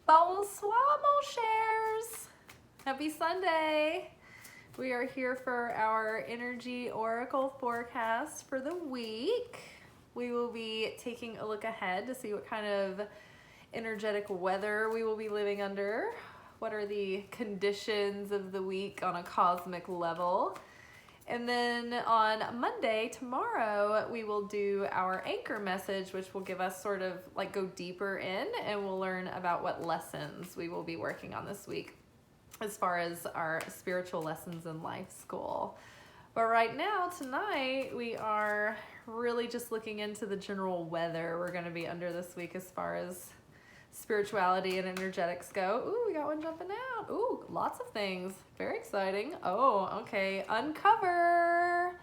Bonsoir, mon chers. Happy Sunday. We are here for our energy oracle forecast for the week. We will be taking a look ahead to see what kind of energetic weather we will be living under. What are the conditions of the week on a cosmic level? And then on Monday, tomorrow, we will do our anchor message, which will give us sort of like go deeper in, and we'll learn about what lessons we will be working on this week as far as our spiritual lessons in life school. But right now, tonight, we are really just looking into the general weather we're going to be under this week as far as spirituality and energetics go. Ooh, we got one jumping out. Ooh, lots of things. Very exciting. Oh, okay. Uncover.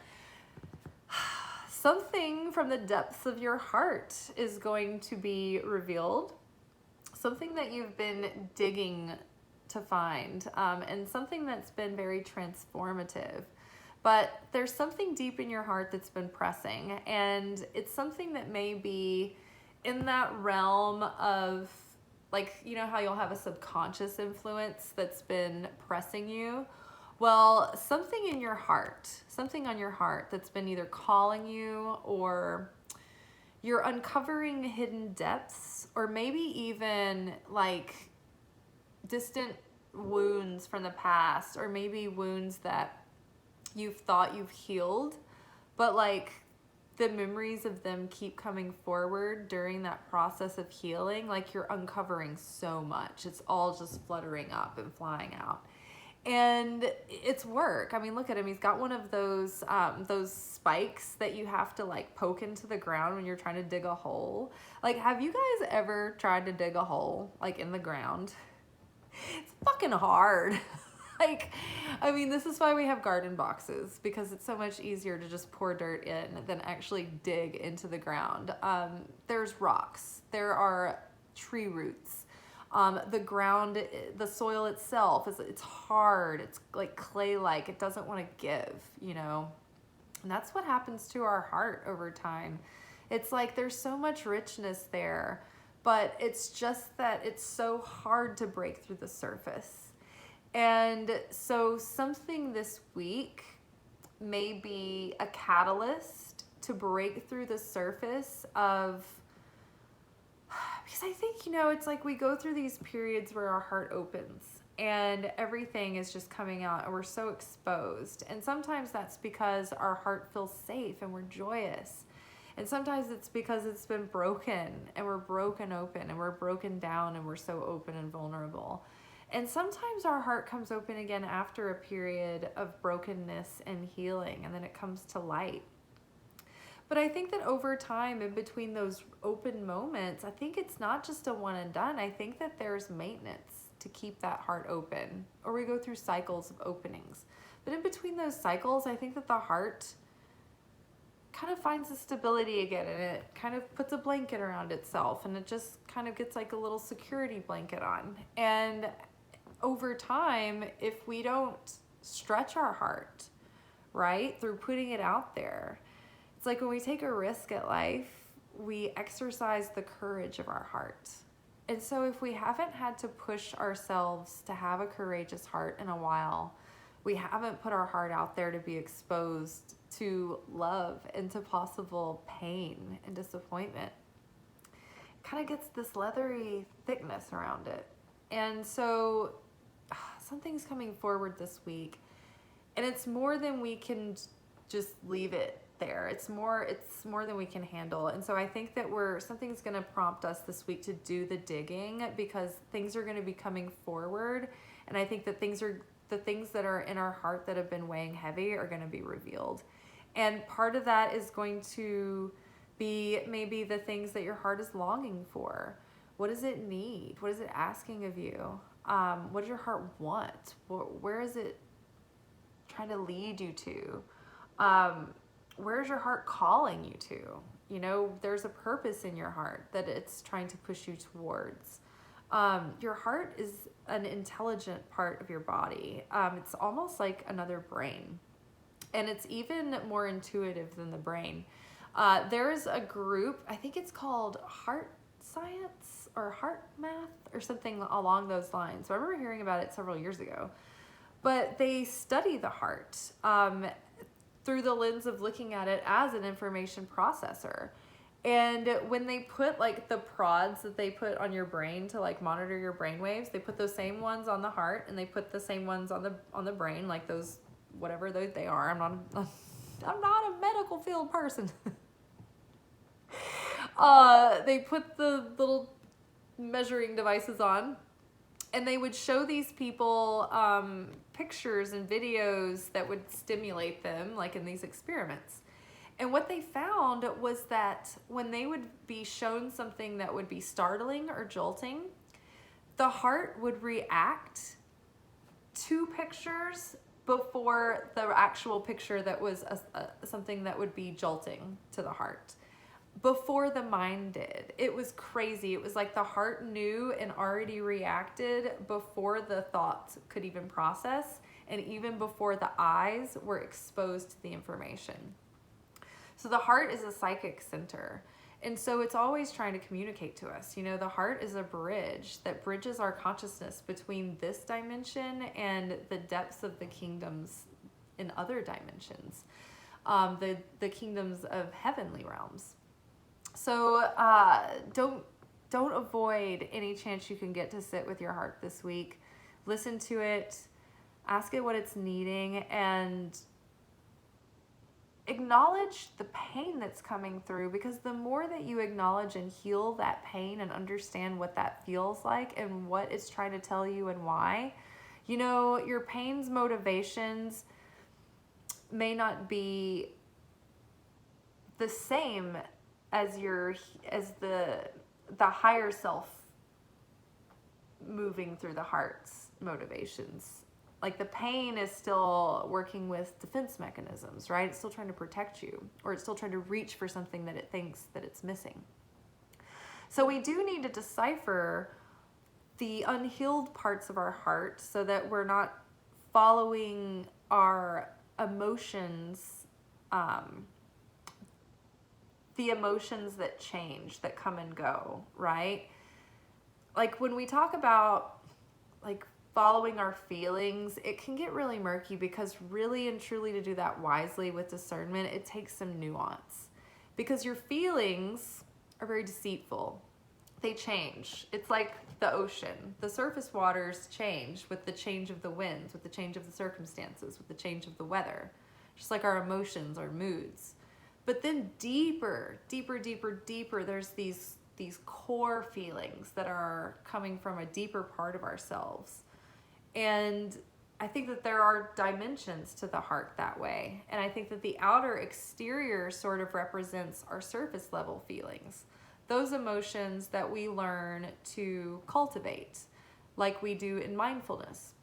Something from the depths of your heart is going to be revealed. Something that you've been digging to find, and something that's been very transformative. But there's something deep in your heart that's been pressing, and it's something that may be in that realm of, like, you know how you'll have a subconscious influence that's been pressing you? Well, something in your heart, something on your heart that's been either calling you, or you're uncovering hidden depths, or maybe even like distant wounds from the past, or maybe wounds that you've thought you've healed, but like the memories of them keep coming forward during that process of healing. Like you're uncovering so much. It's all just fluttering up and flying out. And it's work. I mean, look at him. He's got one of those spikes that you have to like poke into the ground when you're trying to dig a hole. Like, have you guys ever tried to dig a hole like in the ground? It's fucking hard. Like, I mean, this is why we have garden boxes, because it's so much easier to just pour dirt in than actually dig into the ground. There's rocks. There are tree roots. The ground, the soil itself, it's hard. It's like clay-like. It doesn't want to give, you know? And that's what happens to our heart over time. It's like there's so much richness there, but it's just that it's so hard to break through the surface. And so something this week may be a catalyst to break through the surface of, because I think, you know, it's like we go through these periods where our heart opens and everything is just coming out and we're so exposed. And sometimes that's because our heart feels safe and we're joyous. And sometimes it's because it's been broken and we're broken open and we're broken down and we're so open and vulnerable. And sometimes our heart comes open again after a period of brokenness and healing, and then it comes to light. But I think that over time, in between those open moments, I think it's not just a one and done. I think that there's maintenance to keep that heart open, or we go through cycles of openings. But in between those cycles, I think that the heart kind of finds the stability again, and it kind of puts a blanket around itself, and it just kind of gets like a little security blanket on. And over time, if we don't stretch our heart, right, through putting it out there, it's like when we take a risk at life, we exercise the courage of our heart. And so if we haven't had to push ourselves to have a courageous heart in a while, we haven't put our heart out there to be exposed to love and to possible pain and disappointment, it kind of gets this leathery thickness around it. And so something's coming forward this week, and it's more than we can just leave it there. It's more than we can handle. And so I think that something's going to prompt us this week to do the digging, because things are going to be coming forward. And I think that the things that are in our heart that have been weighing heavy are going to be revealed. And part of that is going to be maybe the things that your heart is longing for. What does it need? What is it asking of you? What does your heart want? Where is it trying to lead you to? Where's your heart calling you to? You know, there's a purpose in your heart that it's trying to push you towards. Your heart is an intelligent part of your body. It's almost like another brain. And it's even more intuitive than the brain. There is a group, I think it's called Heart Science, or heart math or something along those lines. So I remember hearing about it several years ago. But they study the heart through the lens of looking at it as an information processor. And when they put like the prods that they put on your brain to like monitor your brain waves, they put those same ones on the heart, and they put the same ones on the brain, like those, whatever they are. I'm not a medical field person. They put the little measuring devices on, and they would show these people pictures and videos that would stimulate them, like in these experiments. And what they found was that when they would be shown something that would be startling or jolting, the heart would react to pictures before the actual picture that was something that would be jolting to the heart, before the mind did. It was crazy. It was like the heart knew and already reacted before the thoughts could even process, and even before the eyes were exposed to the information. So the heart is a psychic center. And so it's always trying to communicate to us. You know, the heart is a bridge that bridges our consciousness between this dimension and the depths of the kingdoms in other dimensions, the kingdoms of heavenly realms. So don't avoid any chance you can get to sit with your heart this week. Listen to it, ask it what it's needing, and acknowledge the pain that's coming through, because the more that you acknowledge and heal that pain and understand what that feels like and what it's trying to tell you and why, you know, your pain's motivations may not be the same as the higher self moving through the heart's motivations. Like the pain is still working with defense mechanisms, right? It's still trying to protect you, or it's still trying to reach for something that it thinks that it's missing. So we do need to decipher the unhealed parts of our heart so that we're not following our emotions, the emotions that change, that come and go, right? Like when we talk about like following our feelings, it can get really murky, because really and truly to do that wisely with discernment, it takes some nuance, because your feelings are very deceitful. They change. It's like the ocean. The surface waters change with the change of the winds, with the change of the circumstances, with the change of the weather, just like our emotions, our moods. But then deeper, there's these core feelings that are coming from a deeper part of ourselves. And I think that there are dimensions to the heart that way. And I think that the outer exterior sort of represents our surface level feelings, those emotions that we learn to cultivate, like we do in mindfulness.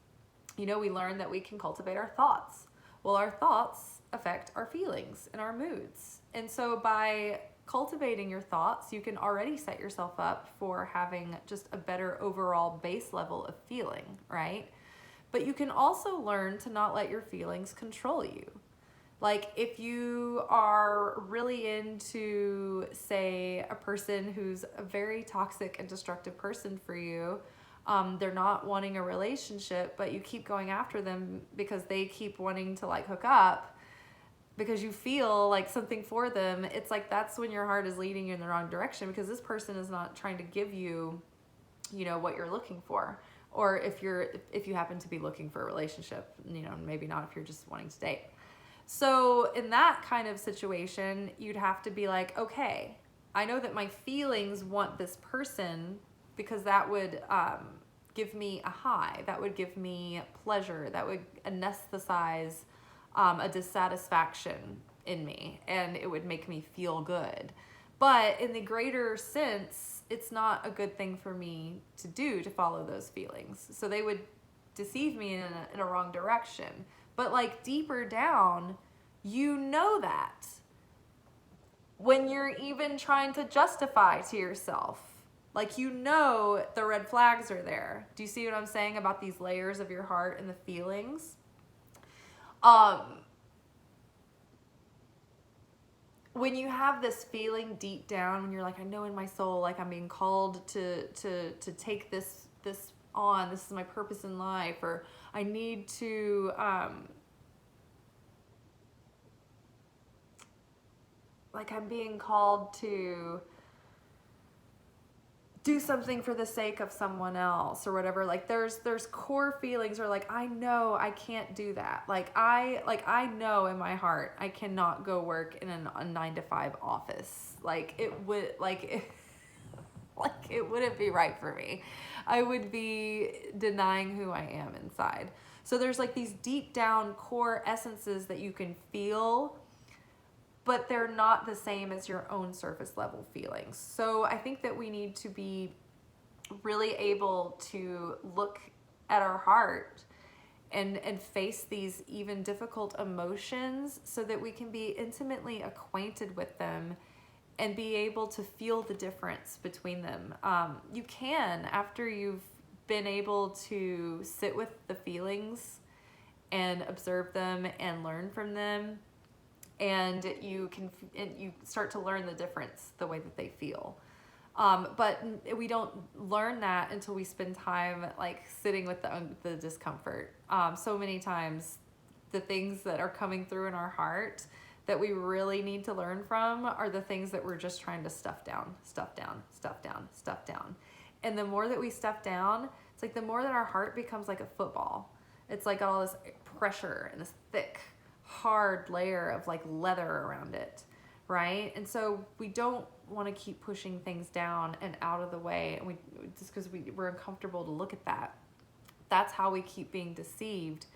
You know, we learn that we can cultivate our thoughts. Well, our thoughts affect our feelings and our moods. And so by cultivating your thoughts, you can already set yourself up for having just a better overall base level of feeling, right? But you can also learn to not let your feelings control you. Like if you are really into, say, a person who's a very toxic and destructive person for you, they're not wanting a relationship, but you keep going after them because they keep wanting to like hook up, because you feel like something for them. It's like that's when your heart is leading you in the wrong direction, because this person is not trying to give you, you know, what you're looking for. Or if you happen to be looking for a relationship, you know, maybe not if you're just wanting to date. So in that kind of situation, you'd have to be like, okay, I know that my feelings want this person because that would give me a high, that would give me pleasure, that would anesthetize a dissatisfaction in me, and it would make me feel good. But in the greater sense, it's not a good thing for me to do, to follow those feelings. So they would deceive me in a wrong direction. But like deeper down, you know that when you're even trying to justify to yourself, like, you know, the red flags are there. Do you see what I'm saying about these layers of your heart and the feelings? when you have this feeling deep down, when you're like, I know in my soul, like I'm being called to take this on, this is my purpose in life, or I need to like I'm being called to do something for the sake of someone else or whatever. Like there's core feelings, or like I know I can't do that. Like I know in my heart I cannot go work in a 9-to-5 office. Like it would like it wouldn't be right for me. I would be denying who I am inside. So there's like these deep down core essences that you can feel, but they're not the same as your own surface level feelings. So I think that we need to be really able to look at our heart and face these even difficult emotions so that we can be intimately acquainted with them and be able to feel the difference between them. You can, after you've been able to sit with the feelings and observe them and learn from them, and you start to learn the difference, the way that they feel. But we don't learn that until we spend time like sitting with the discomfort. So many times the things that are coming through in our heart that we really need to learn from are the things that we're just trying to stuff down. And the more that we stuff down, it's like the more that our heart becomes like a football. It's like all this pressure and this thick, hard layer of like leather around it, right? And so we don't want to keep pushing things down and out of the way, and we just because we're uncomfortable to look at that. That's how we keep being deceived,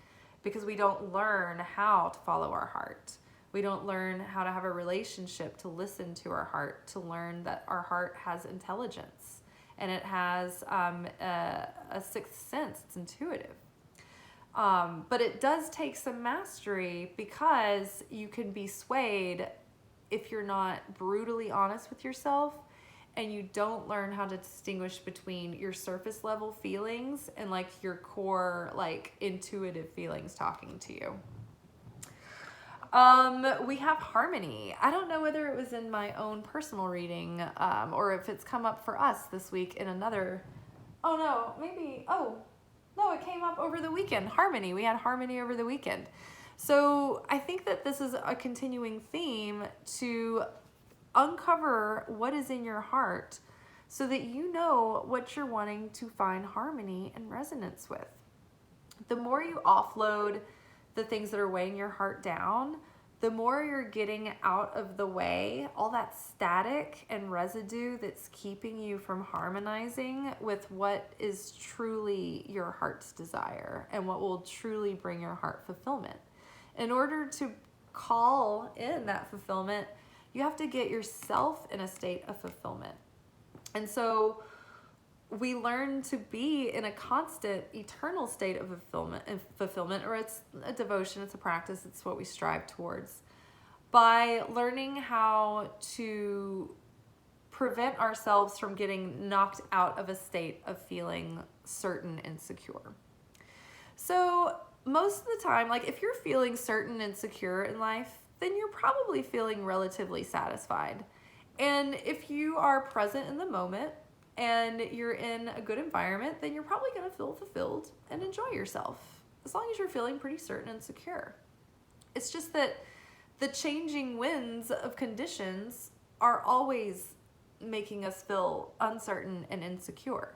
because we don't learn how to follow our heart. We don't learn how to have a relationship, to listen to our heart, to learn that our heart has intelligence and it has a sixth sense. It's intuitive. But it does take some mastery, because you can be swayed if you're not brutally honest with yourself and you don't learn how to distinguish between your surface level feelings and like your core, like intuitive feelings talking to you. We have harmony. I don't know whether it was in my own personal reading, or if it's come up for us this week in another. No, it came up over the weekend. Harmony. We had harmony over the weekend. So I think that this is a continuing theme to uncover what is in your heart so that you know what you're wanting to find harmony and resonance with. The more you offload the things that are weighing your heart down, the more you're getting out of the way, all that static and residue that's keeping you from harmonizing with what is truly your heart's desire and what will truly bring your heart fulfillment. In order to call in that fulfillment, you have to get yourself in a state of fulfillment. And so we learn to be in a constant, eternal state of fulfillment, or it's a devotion, it's a practice, it's what we strive towards, by learning how to prevent ourselves from getting knocked out of a state of feeling certain and secure. So most of the time, like if you're feeling certain and secure in life, then you're probably feeling relatively satisfied. And if you are present in the moment, and you're in a good environment, then you're probably going to feel fulfilled and enjoy yourself, as long as you're feeling pretty certain and secure. It's just that the changing winds of conditions are always making us feel uncertain and insecure.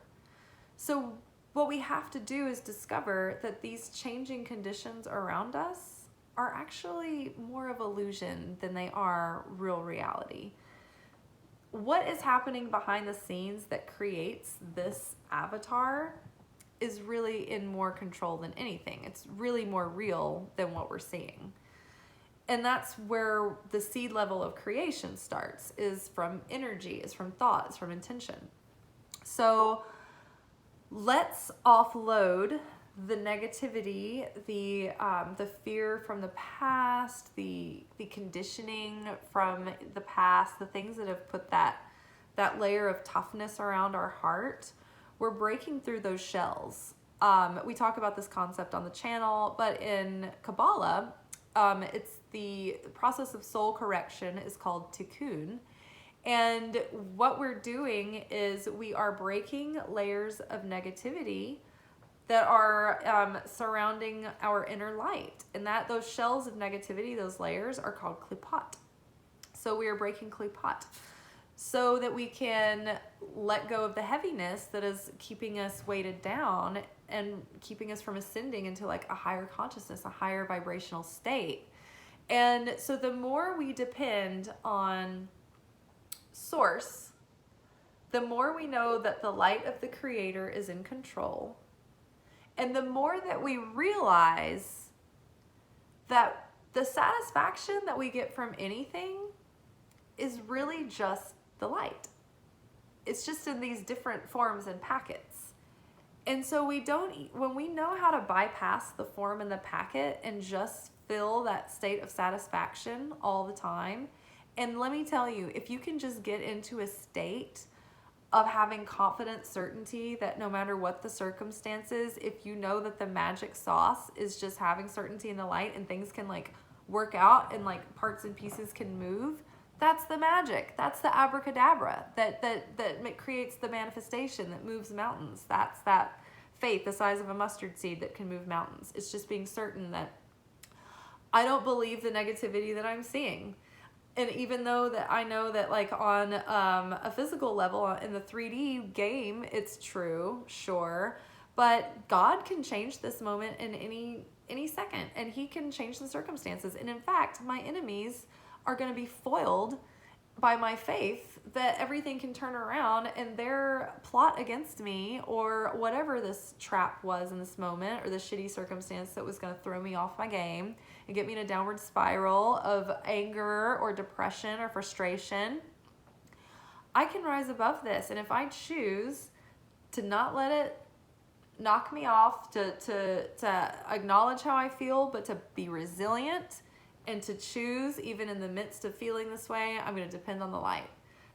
So what we have to do is discover that these changing conditions around us are actually more of illusion than they are real reality. What is happening behind the scenes that creates this avatar is really in more control than anything. It's really more real than what we're seeing. And that's where the seed level of creation starts, is from energy, is from thought, is from intention. So let's offload the negativity, the fear from the past, the conditioning from the past, the things that have put that layer of toughness around our heart. We're breaking through those shells. We talk about this concept on the channel, but in Kabbalah, It's the process of soul correction is called tikkun. And what we're doing is we are breaking layers of negativity that are surrounding our inner light. And that those shells of negativity, those layers, are called klipot. So we are breaking klipot so that we can let go of the heaviness that is keeping us weighted down and keeping us from ascending into like a higher consciousness, a higher vibrational state. And so the more we depend on source, the more we know that the light of the Creator is in control. And the more that we realize that the satisfaction that we get from anything is really just the light. It's just in these different forms and packets. And so when we know how to bypass the form and the packet and just feel that state of satisfaction all the time, and let me tell you, if you can just get into a state of having confident certainty that no matter what the circumstances, if you know that the magic sauce is just having certainty in the light and things can like work out and like parts and pieces can move, that's the magic. That's the abracadabra that creates the manifestation that moves mountains. That's that faith the size of a mustard seed that can move mountains. It's just being certain that I don't believe the negativity that I'm seeing. And even though that I know that like on a physical level in the 3D game, it's true, sure. But God can change this moment in any second, and he can change the circumstances. And in fact, my enemies are going to be foiled by my faith that everything can turn around, and their plot against me or whatever this trap was in this moment or the shitty circumstance that was going to throw me off my game and get me in a downward spiral of anger or depression or frustration, I can rise above this. And if I choose to not let it knock me off, to acknowledge how I feel, but to be resilient and to choose, even in the midst of feeling this way, I'm going to depend on the light.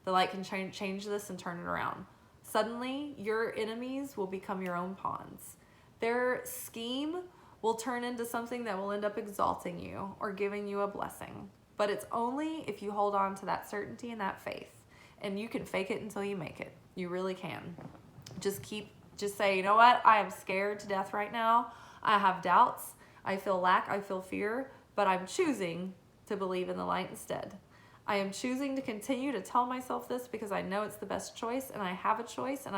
The light can change this and turn it around. Suddenly, your enemies will become your own pawns. Their scheme will turn into something that will end up exalting you or giving you a blessing. But it's only if you hold on to that certainty and that faith. And you can fake it until you make it. You really can. Just say, you know what? I am scared to death right now. I have doubts. I feel lack. I feel fear. But I'm choosing to believe in the light instead. I am choosing to continue to tell myself this because I know it's the best choice, and I have a choice, and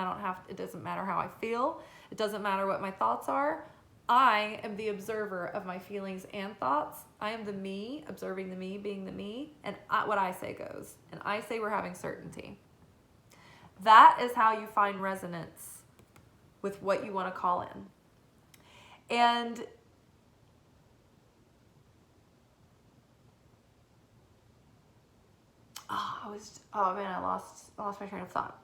it doesn't matter how I feel. It doesn't matter what my thoughts are. I am the observer of my feelings and thoughts. I am the me, observing the me, being the me, and what I say goes. And I say we're having certainty. That is how you find resonance with what you want to call in. And I lost my train of thought.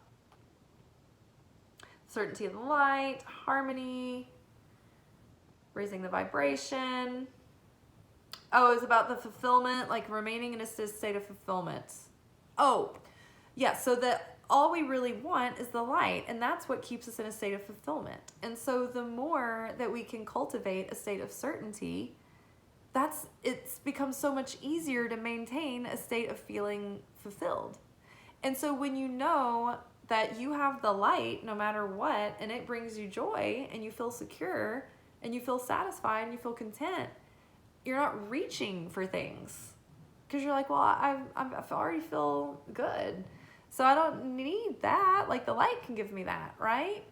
Certainty of the light, harmony, raising the vibration. Oh, it was about the fulfillment, like remaining in a state of fulfillment. Oh, yeah, so that all we really want is the light, and that's what keeps us in a state of fulfillment. And so the more that we can cultivate a state of certainty, it's become so much easier to maintain a state of feeling fulfilled. And so when you know that you have the light no matter what, and it brings you joy, and you feel secure, and you feel satisfied, and you feel content, you're not reaching for things. Because you're like, well, I already feel good. So I don't need that. Like, the light can give me that, right?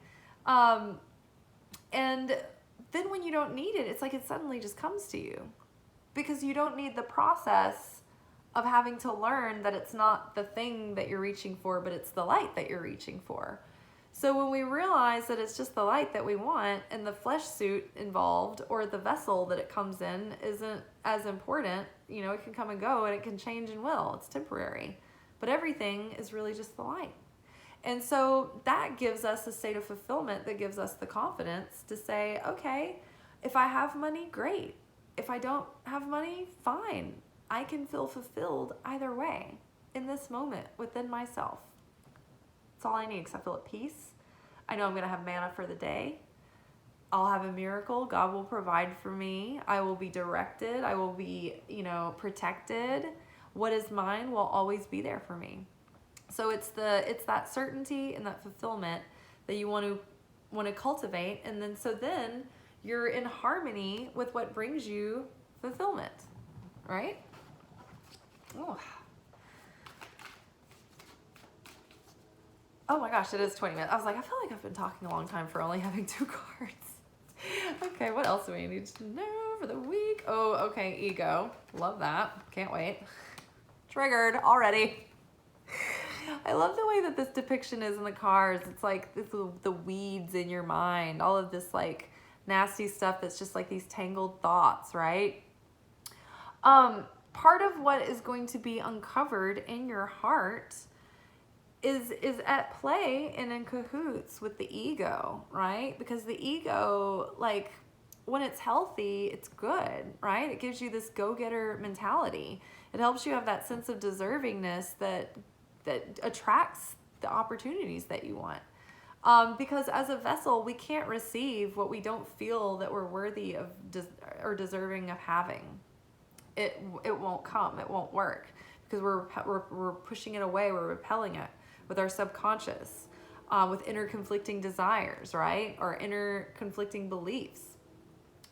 And then when you don't need it, it's like it suddenly just comes to you. Because you don't need the process of having to learn that it's not the thing that you're reaching for, but it's the light that you're reaching for. So when we realize that it's just the light that we want, and the flesh suit involved or the vessel that it comes in isn't as important, it can come and go, and it can change and will. It's temporary. But everything is really just the light. And so that gives us a state of fulfillment that gives us the confidence to say, okay, if I have money, great. If I don't have money, fine. I can feel fulfilled either way in this moment within myself. That's all I need, because I feel at peace. I know I'm going to have manna for the day. I'll have a miracle. God will provide for me. I will be directed. I will be, protected. What is mine will always be there for me. So it's that certainty and that fulfillment that you want to cultivate, and then you're in harmony with what brings you fulfillment, right? Oh my gosh, it is 20 minutes. I was like, I feel like I've been talking a long time for only having 2 cards. Okay, what else do we need to know for the week? Oh, okay, ego. Love that. Can't wait. Triggered already. I love the way that this depiction is in the cards. It's like the weeds in your mind, all of this like nasty stuff that's just like these tangled thoughts, right? Part of what is going to be uncovered in your heart is at play and in cahoots with the ego, right? Because the ego, like, when it's healthy, it's good, right? It gives you this go-getter mentality. It helps you have that sense of deservingness that attracts the opportunities that you want. Because as a vessel, we can't receive what we don't feel that we're worthy of or deserving of having. It won't come. It won't work because we're pushing it away. We're repelling it with our subconscious, with inner conflicting desires, right? Or inner conflicting beliefs.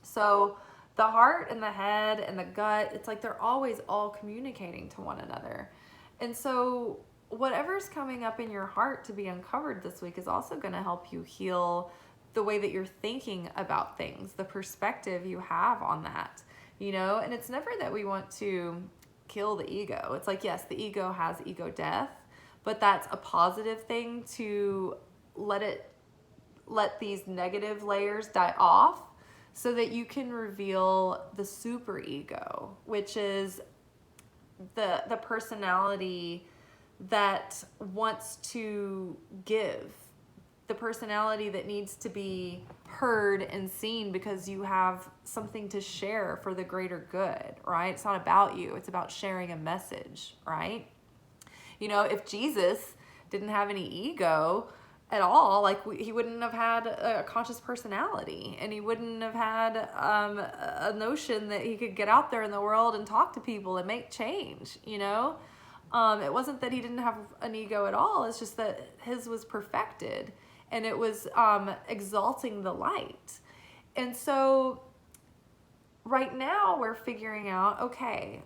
So the heart and the head and the gut, it's like they're always all communicating to one another. And so whatever's coming up in your heart to be uncovered this week is also going to help you heal the way that you're thinking about things, the perspective you have on that, and it's never that we want to kill the ego. It's like, yes, the ego has ego death, but that's a positive thing to let these negative layers die off so that you can reveal the super ego, which is the personality that wants to give, the personality that needs to be heard and seen because you have something to share for the greater good, right? It's not about you. It's about sharing a message, right? If Jesus didn't have any ego at all, like he wouldn't have had a conscious personality, and he wouldn't have had a notion that he could get out there in the world and talk to people and make change, It wasn't that he didn't have an ego at all. It's just that his was perfected, and it was exalting the light. And so right now we're figuring out, okay,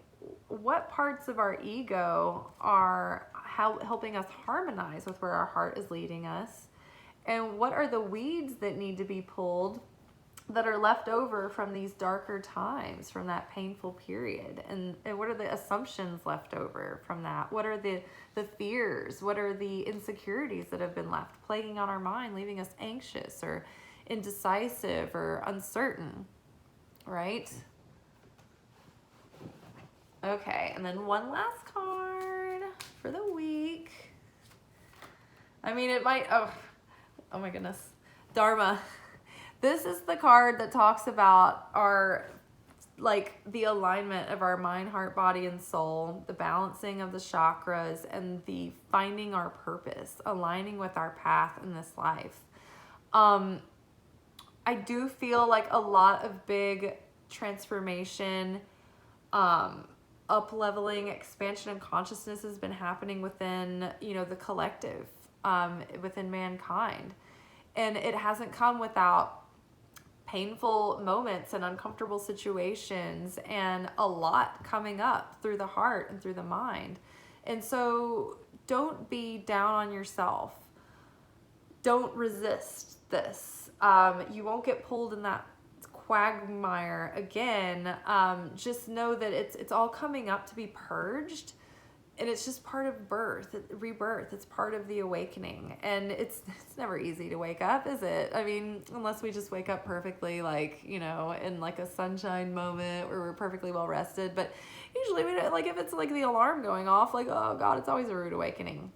what parts of our ego are helping us harmonize with where our heart is leading us, and what are the weeds that need to be pulled that are left over from these darker times, from that painful period, and what are the assumptions left over from that? What are the fears? What are the insecurities that have been left plaguing on our mind, leaving us anxious or indecisive or uncertain, right? Okay, and then one last card for the week. I mean, it might, oh my goodness. Dharma. This is the card that talks about the alignment of our mind, heart, body, and soul, the balancing of the chakras, and the finding our purpose, aligning with our path in this life. I do feel like a lot of big transformation, up-leveling, expansion of consciousness has been happening within, the collective, within mankind. And it hasn't come without painful moments and uncomfortable situations and a lot coming up through the heart and through the mind. And so don't be down on yourself. Don't resist this. You won't get pulled in that quagmire again. Just know that it's all coming up to be purged, and it's just part of rebirth. It's part of the awakening, and it's never easy to wake up, is it? I mean, unless we just wake up perfectly, in like a sunshine moment where we're perfectly well rested. But usually, if it's like the alarm going off, like, oh God, it's always a rude awakening,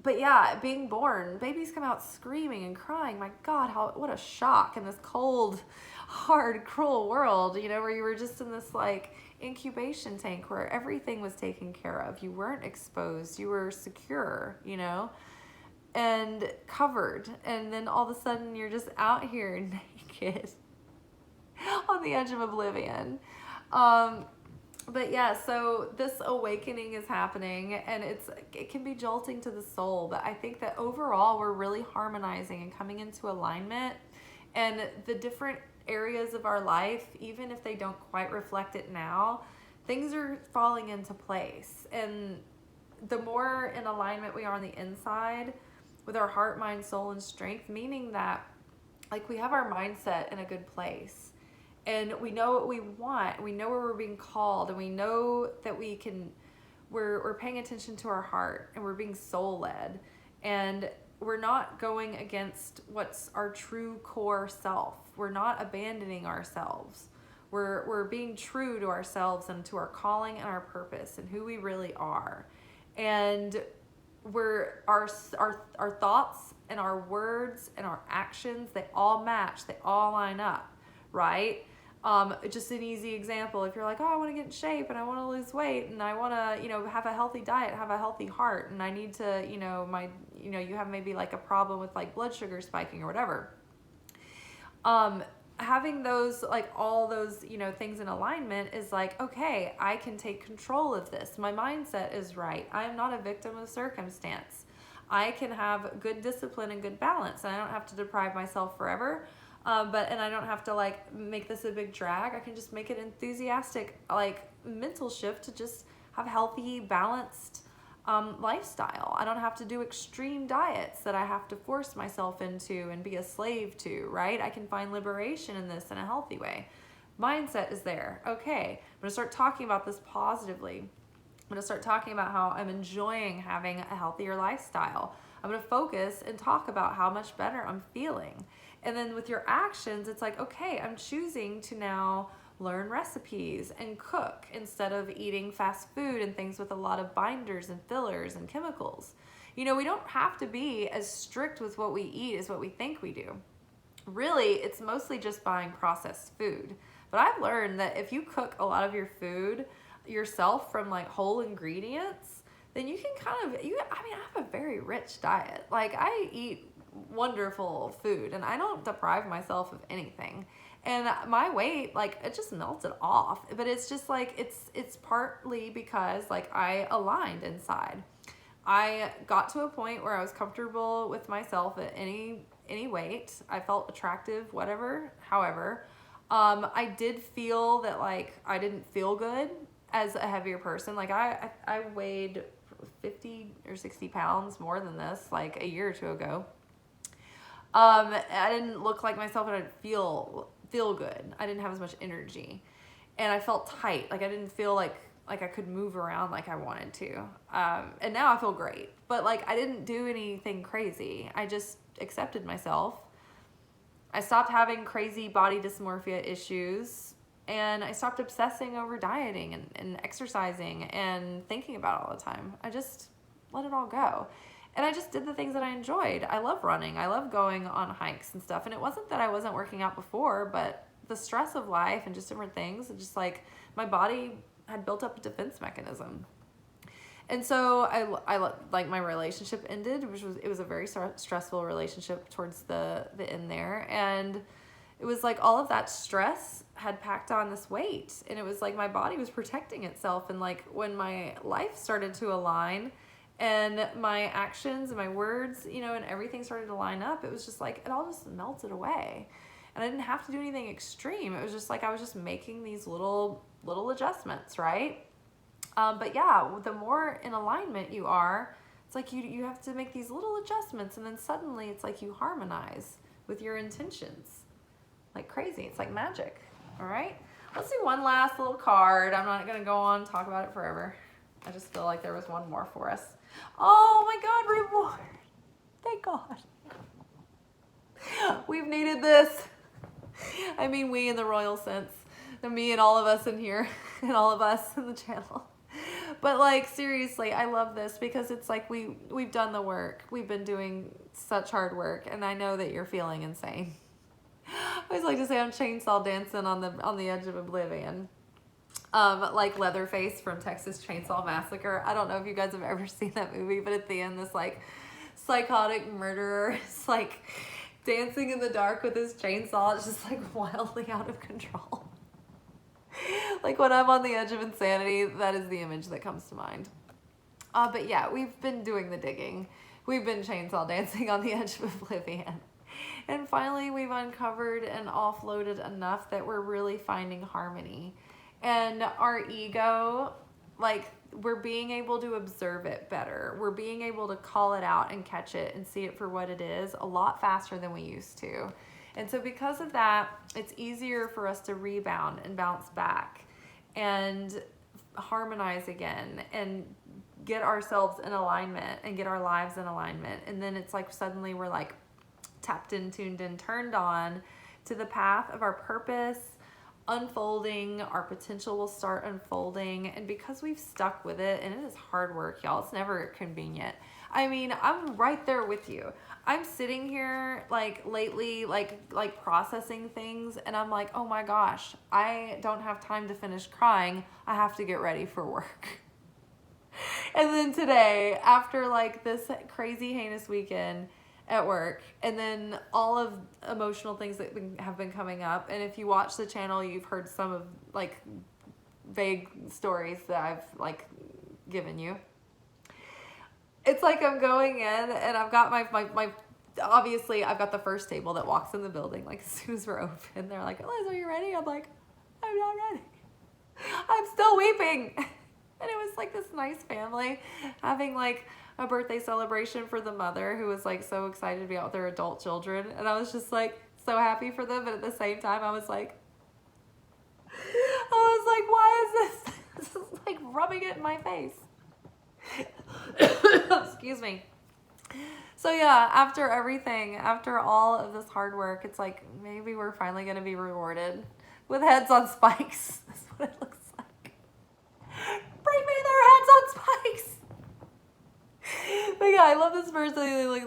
But yeah, being born, babies come out screaming and crying. My God, what a shock in this cold, hard, cruel world, where you were just in this incubation tank where everything was taken care of. You weren't exposed. You were secure, and covered, and then all of a sudden you're just out here naked on the edge of oblivion. But yeah, so this awakening is happening, and it can be jolting to the soul, but I think that overall we're really harmonizing and coming into alignment, and the different areas of our life, even if they don't quite reflect it now, things are falling into place. And the more in alignment we are on the inside with our heart, mind, soul, and strength, meaning that like we have our mindset in a good place, and we know what we want, we know where we're being called, and we know that we're paying attention to our heart, and we're being soul led, and we're not going against what's our true core self. We're not abandoning ourselves. We're being true to ourselves and to our calling and our purpose and who we really are. And our thoughts and our words and our actions, they all match, they all line up, right? Just an easy example, if you're like, oh, I want to get in shape and I want to lose weight and I want to, have a healthy diet, have a healthy heart, and I need to, you have maybe like a problem with like blood sugar spiking or whatever. Having those, like all those, things in alignment is like, okay, I can take control of this. My mindset is right. I am not a victim of circumstance. I can have good discipline and good balance, and I don't have to deprive myself forever. And I don't have to like make this a big drag. I can just make it enthusiastic, like mental shift to just have healthy, balanced lifestyle. I don't have to do extreme diets that I have to force myself into and be a slave to, right? I can find liberation in this in a healthy way. Mindset is there. Okay, I'm gonna start talking about this positively. I'm gonna start talking about how I'm enjoying having a healthier lifestyle. I'm gonna focus and talk about how much better I'm feeling. And then with your actions, it's like, okay, I'm choosing to now learn recipes and cook instead of eating fast food and things with a lot of binders and fillers and chemicals. We don't have to be as strict with what we eat as what we think we do. Really, it's mostly just buying processed food. But I've learned that if you cook a lot of your food yourself from like whole ingredients, then you can I have a very rich diet. Like I eat wonderful food and I don't deprive myself of anything, and my weight, like, it just melted off. But it's just like it's partly because like I aligned inside. I got to a point where I was comfortable with myself at any weight. I felt attractive, whatever. However, I did feel that like I didn't feel good as a heavier person. Like I weighed 50 or 60 pounds more than this like a year or two ago. I didn't look like myself, and I didn't feel good. I didn't have as much energy, and I felt tight. Like I didn't feel like I could move around like I wanted to. And now I feel great, but like I didn't do anything crazy. I just accepted myself. I stopped having crazy body dysmorphia issues, and I stopped obsessing over dieting and exercising and thinking about it all the time. I just let it all go. And I just did the things that I enjoyed. I love running. I love going on hikes and stuff. And it wasn't that I wasn't working out before, but the stress of life and just different things, just like my body had built up a defense mechanism. And so I like my relationship ended, it was a very stressful relationship towards the end there. And it was like all of that stress had packed on this weight, and it was like my body was protecting itself. And like when my life started to align, and my actions and my words, and everything started to line up, it was just like, it all just melted away. And I didn't have to do anything extreme. It was just like, I was just making these little adjustments, right? But yeah, the more in alignment you are, it's like you have to make these little adjustments, and then suddenly it's like you harmonize with your intentions. Like crazy. It's like magic. All right? Let's do one last little card. I'm not going to go on and talk about it forever. I just feel like there was one more for us. Oh my God, reward. Thank God. We've needed this. I mean, we in the royal sense. Me and all of us in here, and all of us in the channel. But like, seriously, I love this because it's like we've done the work. We've been doing such hard work, and I know that you're feeling insane. I always like to say I'm chainsaw dancing on the edge of oblivion. Like Leatherface from Texas Chainsaw Massacre. I don't know if you guys have ever seen that movie, but at the end, this like psychotic murderer is like dancing in the dark with his chainsaw. It's just like wildly out of control. Like when I'm on the edge of insanity, that is the image that comes to mind. But yeah, we've been doing the digging. We've been chainsaw dancing on the edge of oblivion. And finally, we've uncovered and offloaded enough that we're really finding harmony. And our ego, like, we're being able to observe it better. We're being able to call it out and catch it and see it for what it is a lot faster than we used to. And so because of that, it's easier for us to rebound and bounce back and harmonize again and get ourselves in alignment and get our lives in alignment. And then it's like suddenly we're like tapped in, tuned in, turned on to the path of our purpose unfolding. Our potential will start unfolding. And because we've stuck with it, and it is hard work, y'all, it's never convenient. I mean, I'm right there with you. I'm sitting here like lately, like processing things, and I'm like, oh my gosh, I don't have time to finish crying. I have to get ready for work. And then today, after like this crazy heinous weekend at work, and then all of emotional things that have been coming up, and if you watch the channel, you've heard some of like vague stories that I've like given you. It's like I'm going in and I've got my obviously I've got the first table that walks in the building like as soon as we're open. They're like, Liz, are you ready? I'm like, I'm not ready. I'm still weeping. And it was like this nice family having like a birthday celebration for the mother who was like so excited to be out with their adult children. And I was just like so happy for them. But at the same time, I was like, why is this? This is like rubbing it in my face. Excuse me. So yeah, after everything, after all of this hard work, it's like maybe we're finally going to be rewarded with heads on spikes. That's what it looks like. Bring me their heads on spikes. But yeah, I love this person.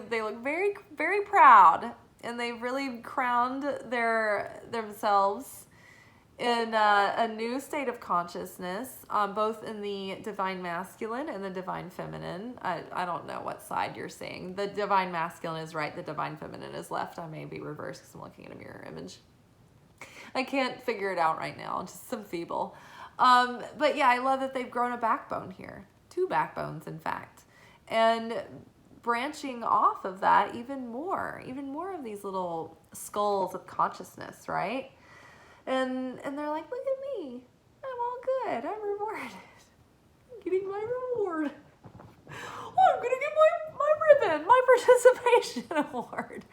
They look very, very proud, and they've really crowned themselves in a new state of consciousness, both in the divine masculine and the divine feminine. I don't know what side you're seeing. The divine masculine is right, the divine feminine is left. I may be reversed because I'm looking at a mirror image. I can't figure it out right now, just some feeble. But yeah, I love that they've grown a backbone here. 2 backbones, in fact. And branching off of that even more of these little skulls of consciousness, right? And they're like, look at me. I'm all good. I'm rewarded. I'm getting my reward. Oh, I'm going to get my ribbon, my participation award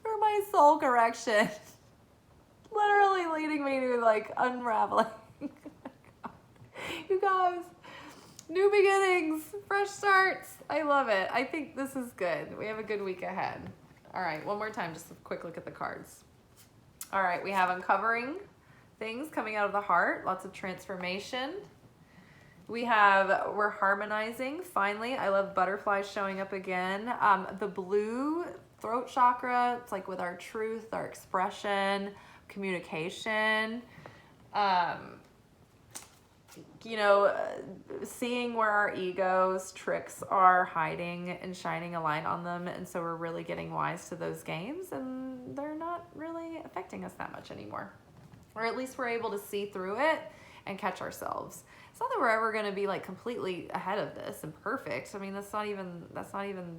for my soul correction. Literally leading me to like unraveling. You guys, new beginnings, fresh starts. I love it. I think this is good. We have a good week ahead. All right, one more time, just a quick look at the cards. All right, we have uncovering things coming out of the heart, lots of transformation. We're harmonizing, finally. I love butterflies showing up again. The blue throat chakra, it's like with our truth, our expression, communication. Seeing where our ego's tricks are hiding and shining a light on them. And so we're really getting wise to those games, and they're not really affecting us that much anymore. Or at least we're able to see through it and catch ourselves. It's not that we're ever going to be like completely ahead of this and perfect. I mean, that's not even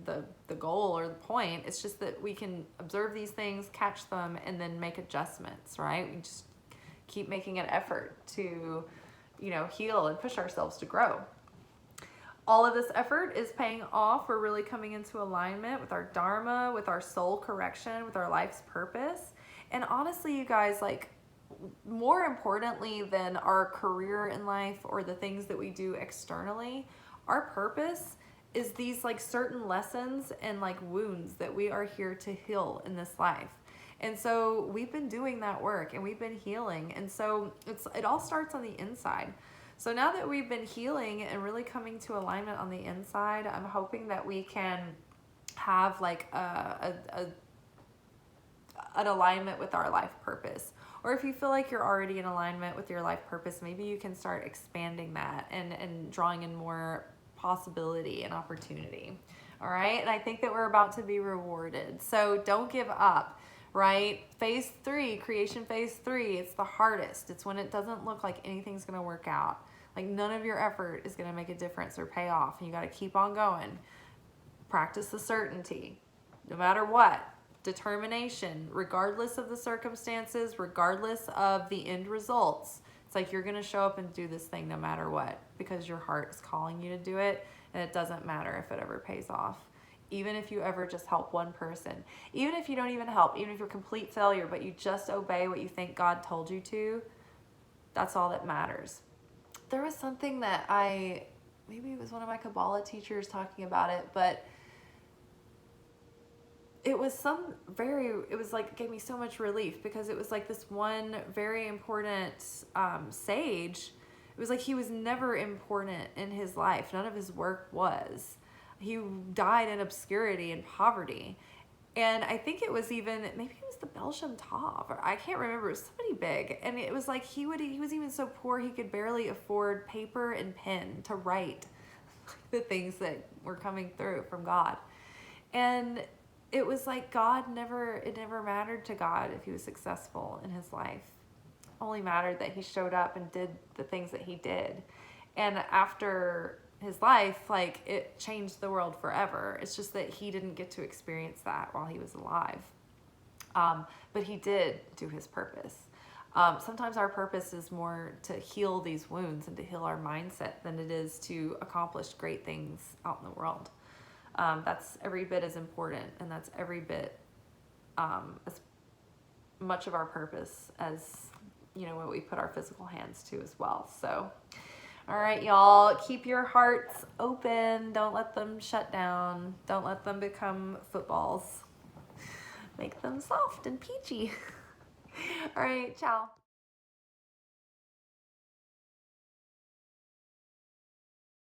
the goal or the point. It's just that we can observe these things, catch them, and then make adjustments, right? We just keep making an effort to, heal and push ourselves to grow. All of this effort is paying off. We're really coming into alignment with our dharma, with our soul correction, with our life's purpose. And honestly, you guys, like, more importantly than our career in life or the things that we do externally, our purpose is these like certain lessons and like wounds that we are here to heal in this life. And so we've been doing that work and we've been healing. And so it all starts on the inside. So now that we've been healing and really coming to alignment on the inside, I'm hoping that we can have like an alignment with our life purpose. Or if you feel like you're already in alignment with your life purpose, maybe you can start expanding that and drawing in more possibility and opportunity. all right? And I think that we're about to be rewarded. So don't give up, right? Phase 3, creation phase 3, it's the hardest. It's when it doesn't look like anything's going to work out. Like none of your effort is going to make a difference or pay off. And you got to keep on going. Practice the certainty, no matter what. Determination, regardless of the circumstances, regardless of the end results. It's like you're going to show up and do this thing no matter what, because your heart is calling you to do it, and it doesn't matter if it ever pays off. Even if you ever just help one person, even if you don't even help, even if you're a complete failure, but you just obey what you think God told you to, that's all that matters. There was something that maybe it was one of my Kabbalah teachers talking about it, but it was like, gave me so much relief, because it was like this one very important sage. It was like he was never important in his life. None of his work was. He died in obscurity and poverty. And I think it was even, maybe it was the Belgium Tov, or I can't remember, it was somebody big. And it was like he was even so poor he could barely afford paper and pen to write the things that were coming through from God. And it was like it never mattered to God if he was successful in his life. It only mattered that he showed up and did the things that he did. And after his life, like, it changed the world forever. It's just that he didn't get to experience that while he was alive. But he did do his purpose. Sometimes our purpose is more to heal these wounds and to heal our mindset than it is to accomplish great things out in the world. That's every bit as important, and that's every bit as much of our purpose as, what we put our physical hands to as well. So, all right, y'all, keep your hearts open. Don't let them shut down. Don't let them become footballs. Make them soft and peachy. All right, ciao.